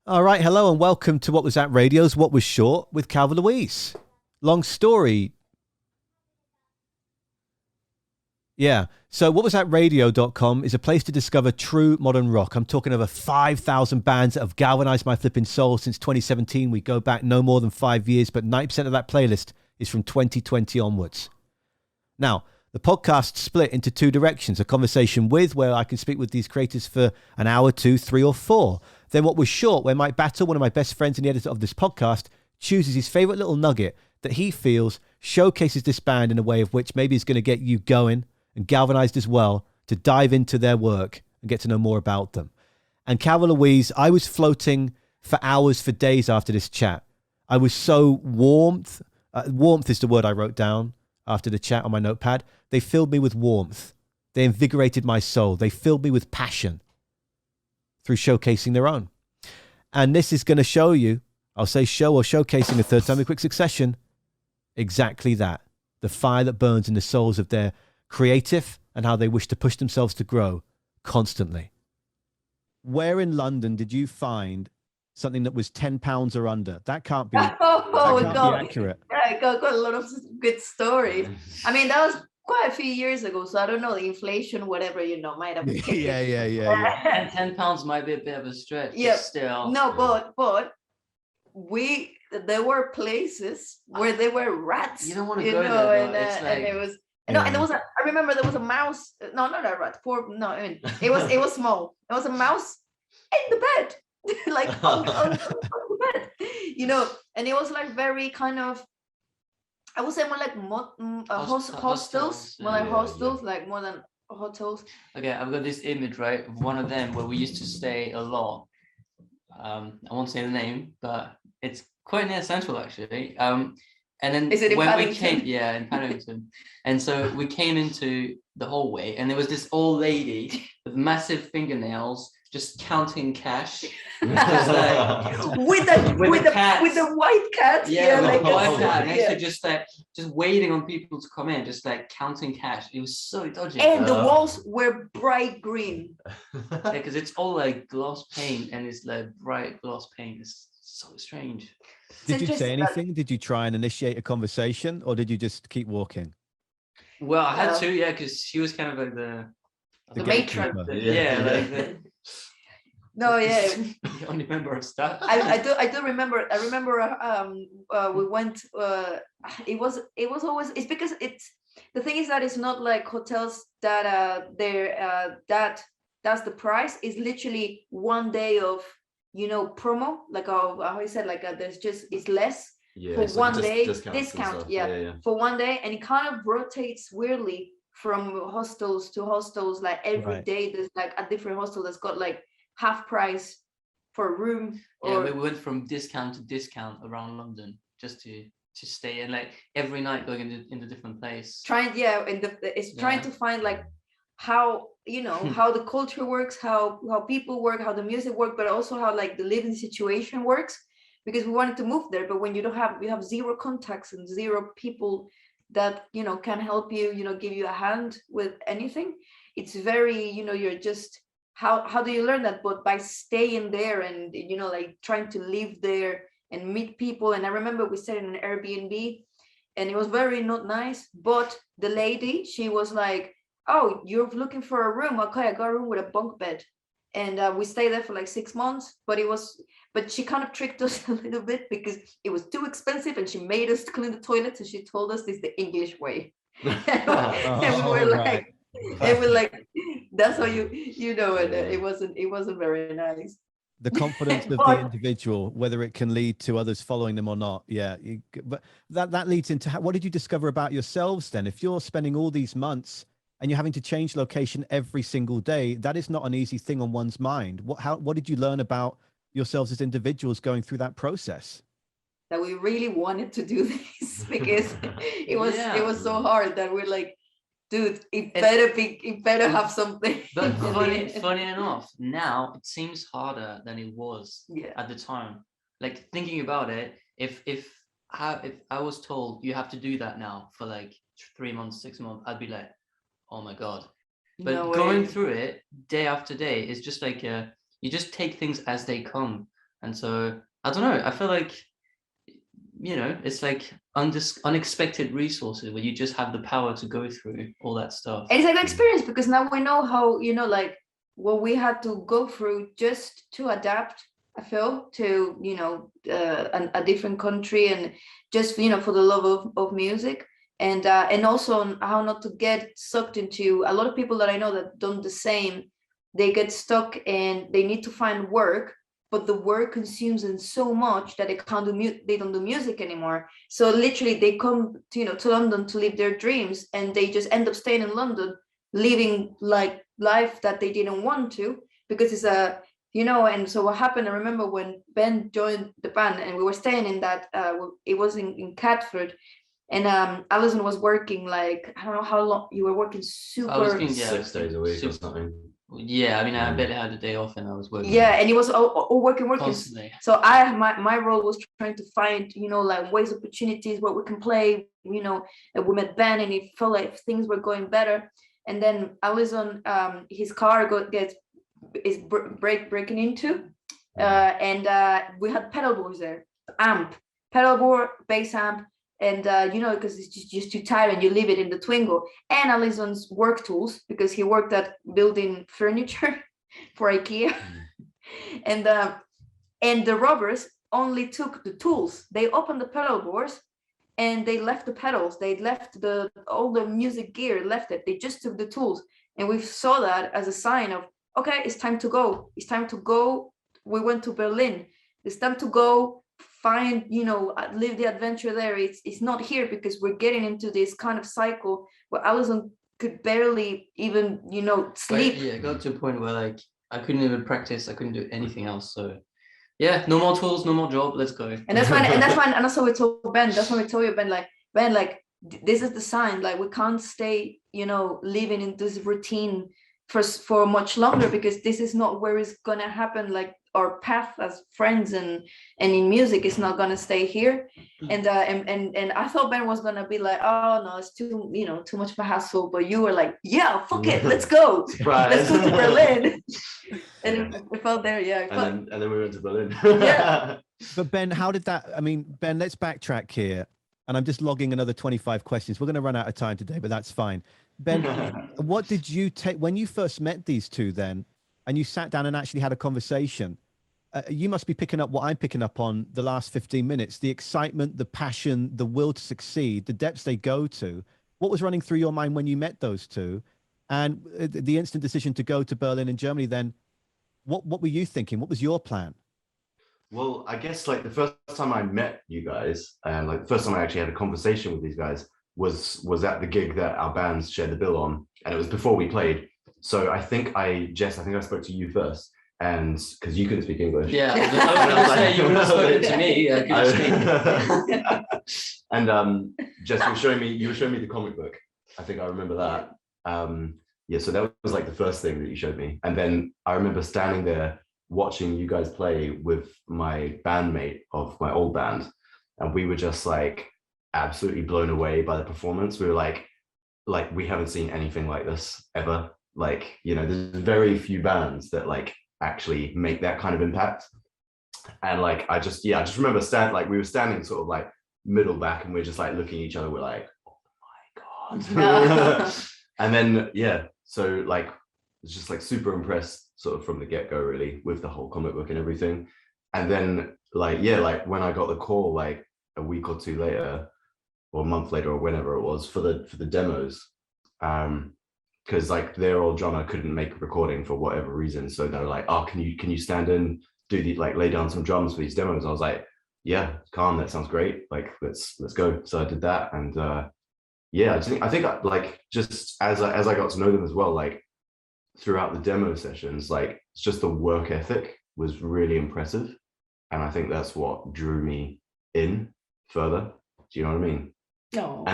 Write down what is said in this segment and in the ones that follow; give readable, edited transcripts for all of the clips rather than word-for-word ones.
All right, hello and welcome to What Was That Radio's What Was Short with Calva Louise. Long story. Yeah. So whatwasthatradio.com is a place to discover true modern rock. I'm talking over 5,000 bands that have galvanized my flipping soul since 2017. We go back no more than 5 years, but 90% of that playlist is from 2020 onwards. Now, the podcast split into two directions: a conversation with, where I can speak with these creators for an hour, two, three, or four. Then what was short, where Mike Battle, one of my best friends and the editor of this podcast, chooses his favorite little nugget that he feels showcases this band in a way of which maybe is going to get you going and galvanized as well to dive into their work and get to know more about them. And Calva Louise, I was floating for hours, for days after this chat. I was so warmth is the word I wrote down after the chat on my notepad. They filled me with warmth. They invigorated my soul. They filled me with passion through showcasing their own. And this is going to show you, I'll say show or showcasing a third time in quick succession, exactly that. The fire that burns in the souls of their creative and how they wish to push themselves to grow constantly. Where in London did you find something that was £10 or under? That can't be, accurate. Yeah, got a lot of good stories. I mean, that was quite a few years ago, so I don't know, the inflation, whatever, might have. Yeah. And £10 might be a bit of a stretch. Yeah, still. No, but there were places where there were rats. You don't want to go there, and it was. No, and there was I remember there was a mouse. No, not a rat. It was small. There was a mouse in the bed, like on the bed, and it was like very kind of, I would say more like hostels, more like hostels, like more than hotels. Okay, I've got this image, right, of one of them where we used to stay a lot. I won't say the name, but it's quite near Central, actually. And then is it in when Paddington? in Paddington. And so we came into the hallway and there was this old lady with massive fingernails just counting cash. Just like, with the white cat. Yeah, like white cat. Next to just waiting on people to come in, just like counting cash. It was so dodgy. And the walls were bright green. Yeah, because it's all like gloss paint and it's like bright gloss paint. It's so strange. Did you say anything? Did you try and initiate a conversation, or did you just keep walking? Well, I had to, yeah, because she was kind of like the matron. No, yeah. The only member of staff. I do remember. I remember. We went. It was always. It's because it's the thing is that it's not like hotels that that's the price. It's literally one day of promo, like how I said, like there's just it's less for one day discount. Yeah, for one day, and it kind of rotates weirdly from hostels to hostels. Like every day, there's like a different hostel that's got like half price for a room. Yeah, we went from discount to discount around London just to stay, and like every night going into different place. Trying to find like how how the culture works, how people work, how the music works, but also how like the living situation works, because we wanted to move there, but when you have zero contacts and zero people that can help you, give you a hand with anything, it's very you're just how do you learn that? But by staying there and like trying to live there and meet people. And I remember we stayed in an Airbnb and it was very not nice, but the lady, she was like, oh, you're looking for a room? Okay, I got a room with a bunk bed. And we stayed there for like 6 months, but she kind of tricked us a little bit because it was too expensive and she made us clean the toilets and she told us this is the English way. And we were like, and we're like, that's how and it wasn't very nice. The confidence of the individual, whether it can lead to others following them or not. Yeah. But that leads into what did you discover about yourselves then? If you're spending all these months and you're having to change location every single day, that is not an easy thing on one's mind. What did you learn about yourselves as individuals going through that process? That we really wanted to do this because it was so hard that we're like, dude, it better have something. But funny enough, now it seems harder than it was at the time. Like thinking about it, if I was told you have to do that now for like 3 months, 6 months, I'd be like, oh my god. But going through it day after day is just like you just take things as they come. And so I don't know, I feel like, it's like unexpected resources where you just have the power to go through all that stuff. And it's like an experience, because now we know how, like what we had to go through just to adapt, I feel, to, a different country, and just, for the love of music. And also on how not to get sucked into, a lot of people that I know that done the same, they get stuck and they need to find work, but the work consumes them so much that they can't they don't do music anymore. So literally they come to London to live their dreams, and they just end up staying in London, living like life that they didn't want to, because it's and so what happened, I remember when Ben joined the band and we were staying in that, it was in Catford, and Alison was working, like, I don't know how long you were working, I was super doing, 6 days a week or something. Yeah, I mean, I barely had a day off and I was working. Yeah, and it was all working constantly. So my role was trying to find, like ways, opportunities where we can play, we met Ben and it felt like things were going better. And then Alison, his car is breaking into, and we had pedal boards there, pedal board, bass amp, and because it's just too tight and you leave it in the Twingo, and Alison's work tools, because he worked at building furniture for IKEA. And the robbers only took the tools. They opened the pedal boards and they left the pedals, they left all the music gear, left it, they just took the tools. And we saw that as a sign of, okay, it's time to go, we went to Berlin, it's time to go find, live the adventure there. It's not here, because we're getting into this kind of cycle where Alison could barely even, sleep. Yeah, it got to a point where, like, I couldn't even practice, I couldn't do anything else. So yeah, no more tools, no more job, let's go. And that's fine. And that's what we told Ben. That's what we told you, Ben, like, this is the sign, like, we can't stay, living in this routine for much longer, because this is not where it's gonna happen. Like, our path as friends and in music is not gonna stay here. And I thought Ben was gonna be like, oh no, it's too too much of a hassle, but you were like, yeah, fuck it, let's go. Right. Let's go to Berlin. And we felt there, yeah. And then we went to Berlin. Yeah. But Ben, how did that, I mean, Ben, let's backtrack here. And I'm just logging another 25 questions. We're going to run out of time today, but that's fine. Ben, what did you take when you first met these two then, and you sat down and actually had a conversation? You must be picking up what I'm picking up on the last 15 minutes, the excitement, the passion, the will to succeed, the depths they go to. What was running through your mind when you met those two? And the instant decision to go to Berlin in Germany, then what were you thinking? What was your plan? Well, I guess like the first time I met you guys, and like the first time I actually had a conversation with these guys was at the gig that our bands shared the bill on, and it was before we played. So I think I spoke to you first, and because you couldn't speak English. Yeah, I was going to say, you would have spoken to me. I couldn't speak. And Jess, you were showing me the comic book. I think I remember that. Yeah, so that was like the first thing that you showed me, and then I remember standing there watching you guys play with my bandmate of my old band, and we were just like absolutely blown away by the performance. We were like we haven't seen anything like this ever. Like, there's very few bands that like actually make that kind of impact. And like I just remember we were standing sort of like middle back, and we're just like looking at each other, we're like, oh my god. And then so like it's just like super impressed sort of from the get-go really with the whole comic book and everything. And then like when I got the call like a week or two later or a month later or whenever it was for the demos, because like their old drummer couldn't make a recording for whatever reason, so they were like, oh, can you stand in, do the like lay down some drums for these demos? I was like, yeah, calm, that sounds great, like let's go. So I did that, and I think like just as I got to know them as well, like throughout the demo sessions, like it's just the work ethic was really impressive, and I think that's what drew me in further. Do you know what I mean? No.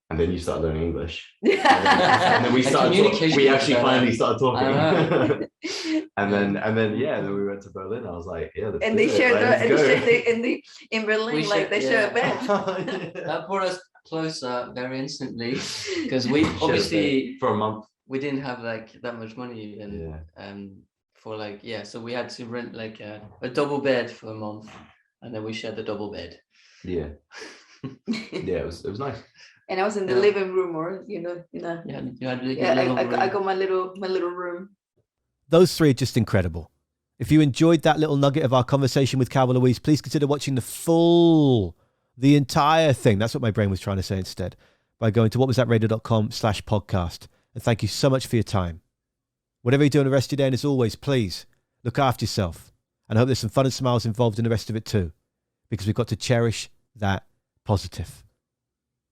And then you started learning English, and then we actually finally started talking. and then we went to Berlin. I was like, and they shared in Berlin, they shared a bed. That brought us closer very instantly, because we obviously for a month we didn't have like that much money, and for like, yeah, so we had to rent like a double bed for a month, and then we shared the double bed. Yeah. Yeah, it was nice. And I was in the living room, or Yeah, you had I got my little room. Those three are just incredible. If you enjoyed that little nugget of our conversation with Calva Louise, please consider watching the entire thing. That's what my brain was trying to say instead, by going to whatwasthatradio.com/podcast. And thank you so much for your time. Whatever you're doing the rest of your day, and as always, please look after yourself. And I hope there's some fun and smiles involved in the rest of it too, because we've got to cherish that positive.